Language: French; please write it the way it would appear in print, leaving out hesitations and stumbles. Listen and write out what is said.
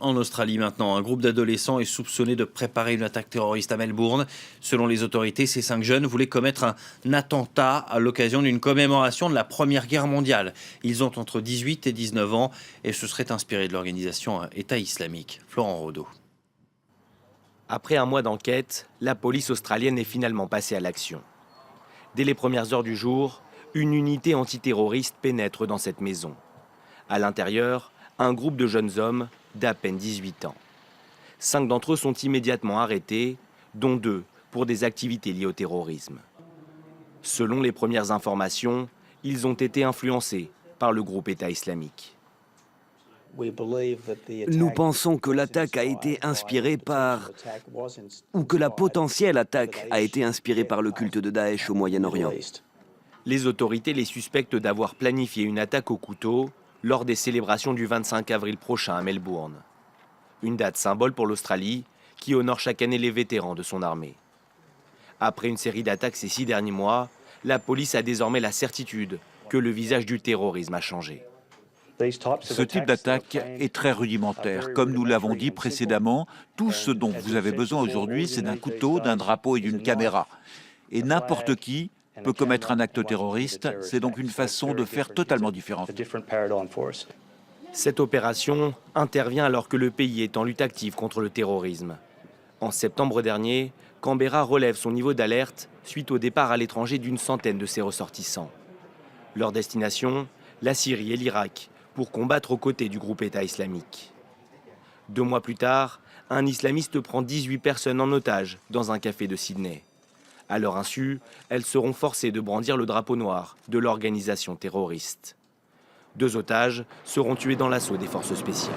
En Australie maintenant, un groupe d'adolescents est soupçonné de préparer une attaque terroriste à Melbourne. Selon les autorités, ces 5 jeunes voulaient commettre un attentat à l'occasion d'une commémoration de la Première Guerre mondiale. Ils ont entre 18 et 19 ans et se seraient inspirés de l'organisation État islamique. Florent Rodeau. Après un mois d'enquête, la police australienne est finalement passée à l'action. Dès les premières heures du jour, une unité antiterroriste pénètre dans cette maison. À l'intérieur, un groupe de jeunes hommes d'à peine 18 ans. 5 d'entre eux sont immédiatement arrêtés, dont 2 pour des activités liées au terrorisme. Selon les premières informations, ils ont été influencés par le groupe État islamique. Nous pensons que l'attaque a été inspirée par, ou que la potentielle attaque a été inspirée par le culte de Daesh au Moyen-Orient. Les autorités les suspectent d'avoir planifié une attaque au couteau lors des célébrations du 25 avril prochain à Melbourne. Une date symbole pour l'Australie qui honore chaque année les vétérans de son armée. Après une série d'attaques ces 6 derniers mois, la police a désormais la certitude que le visage du terrorisme a changé. Ce type d'attaque est très rudimentaire. Comme nous l'avons dit précédemment, tout ce dont vous avez besoin aujourd'hui, c'est d'un couteau, d'un drapeau et d'une caméra. Et n'importe qui peut commettre un acte terroriste. C'est donc une façon de faire totalement différente. Cette opération intervient alors que le pays est en lutte active contre le terrorisme. En septembre dernier, Canberra relève son niveau d'alerte suite au départ à l'étranger d'une centaine de ses ressortissants. Leur destination, la Syrie et l'Irak, pour combattre aux côtés du groupe État islamique. 2 mois plus tard, un islamiste prend 18 personnes en otage dans un café de Sydney. À leur insu, elles seront forcées de brandir le drapeau noir de l'organisation terroriste. 2 otages seront tués dans l'assaut des forces spéciales.